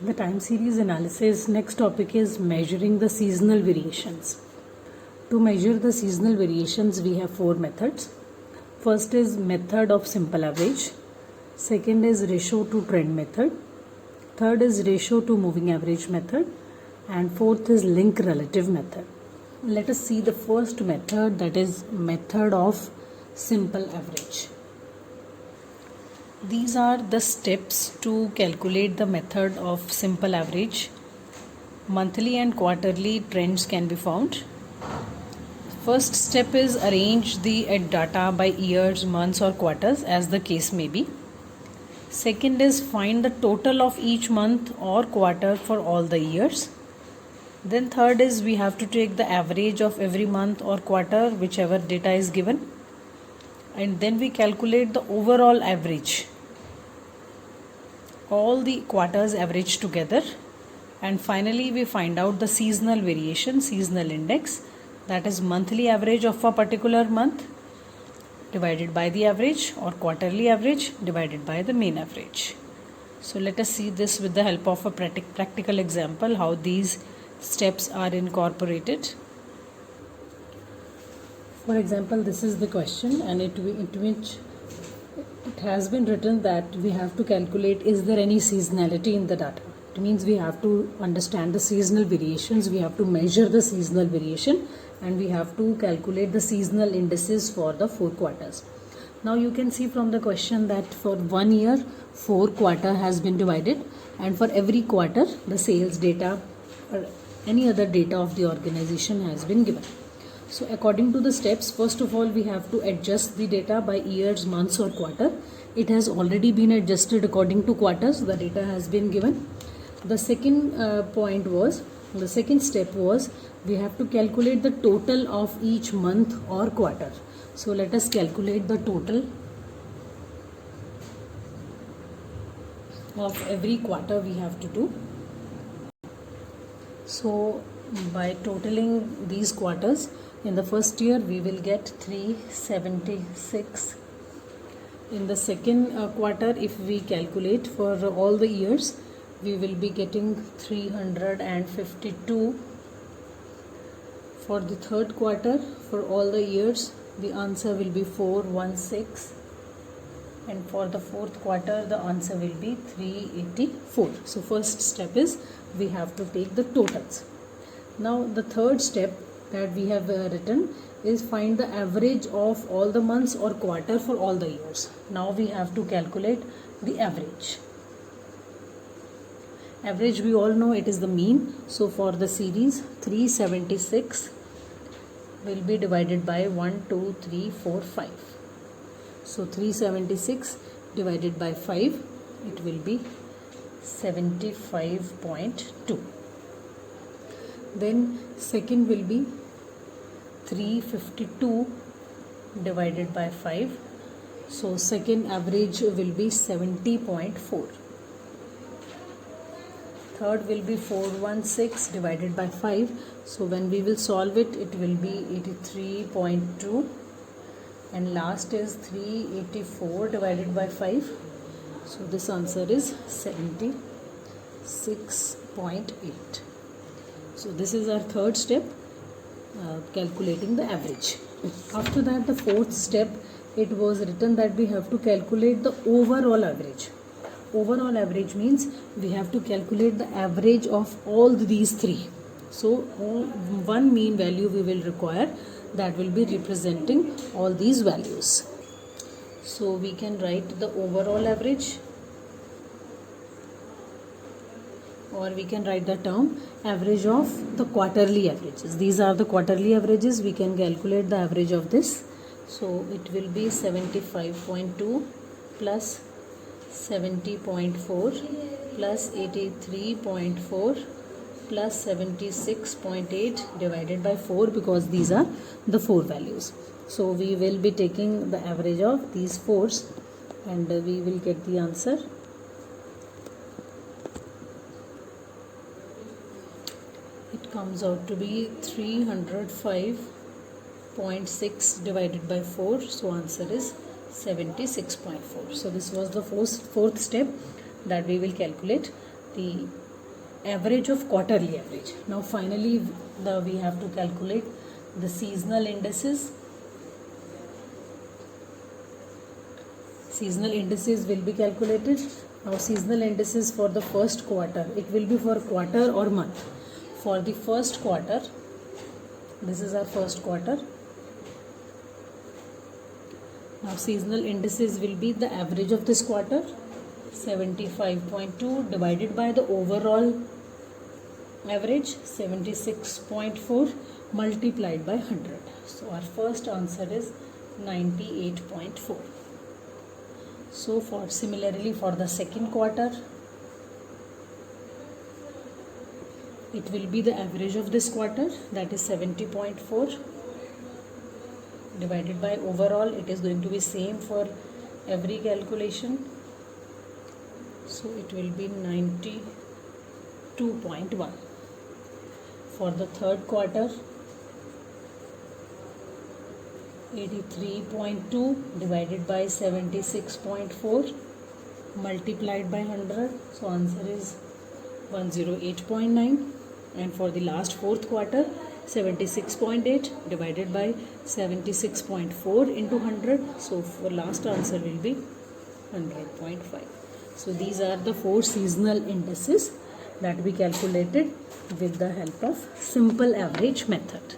the time series analysis, next topic is measuring the seasonal variations. To measure the seasonal variations, we have four methods. First is method of simple average. Second is ratio to trend method. Third is ratio to moving average method. And fourth is link relative method. Let us see the first method, that is method of simple average. These are the steps to calculate the method of simple average. Monthly and quarterly trends can be found. First step is arrange the data by years, months or quarters as the case may be. Second is find the total of each month or quarter for all the years. Then third is we have to take the average of every month or quarter, whichever data is given. And then we calculate the overall average, all the quarters average together. And finally we find out the seasonal variation, seasonal index, that is monthly average of a particular month divided by the average, or quarterly average divided by the mean average. So let us see this with the help of a practical example, how these steps are incorporated. For example, this is the question, and it has been written that we have to calculate, is there any seasonality in the data. It means we have to understand the seasonal variations, we have to measure the seasonal variation, and we have to calculate the seasonal indices for the 4 quarters. Now you can see from the question that for 1 year 4 quarter has been divided, and for every quarter the sales data or any other data of the organization has been given. So according to the steps, first of all we have to adjust the data by years, months or quarter. It has already been adjusted according to quarters, the data has been given. The second the second step was we have to calculate the total of each month or quarter. So let us calculate the total of every quarter we have to do. So by totaling these quarters, in the first year we will get 376. In the second quarter, if we calculate for all the years, we will be getting 352. For the third quarter, for all the years, the answer will be 416. And for the fourth quarter, the answer will be 384. So first step is we have to take the totals. Now the third step that we have written is find the average of all the months or quarter for all the years. Now we have to calculate the average. Average, we all know it is the mean. So for the series, 376 will be divided by 1, 2, 3, 4, 5. So 376 divided by 5, it will be 75.2. Then second will be 352 divided by 5. So second average will be 70.4. Third will be 416 divided by 5. So when we will solve it, it will be 83.2. And last is 384 divided by 5. So this answer is 76.8. So this is our third step, calculating the average. After that, the fourth step, it was written that we have to calculate the overall average. Overall average means we have to calculate the average of all these three. So one mean value we will require, that will be representing all these values. So we can write the overall average, or we can write the term average of the quarterly averages. These are the quarterly averages. We can calculate the average of this. So it will be 75.2 plus 70.4 plus 83.4 plus 76.8 divided by 4, because these are the 4 values. So we will be taking the average of these 4s, and we will get the answer. It comes out to be 305.6 divided by 4. So answer is 76.4. So this was the fourth step, that we will calculate the average of quarterly average. Now finally we have to calculate the seasonal indices. Seasonal indices will be calculated. Now seasonal indices for the first quarter, it will be for quarter or month. For the first quarter, this is our first quarter. Now seasonal indices will be the average of this quarter, 75.2 divided by the overall average, 76.4 multiplied by 100. So our first answer is 98.4. So similarly for the second quarter, it will be the average of this quarter, that is 70.4 divided by overall. It is going to be same for every calculation. So it will be 92.1. For the third quarter, 83.2 divided by 76.4 multiplied by 100. So answer is 108.9. And for the last fourth quarter, 76.8 divided by 76.4 into 100. So for last answer will be 100.5. So these are the 4 seasonal indices that we calculated with the help of simple average method.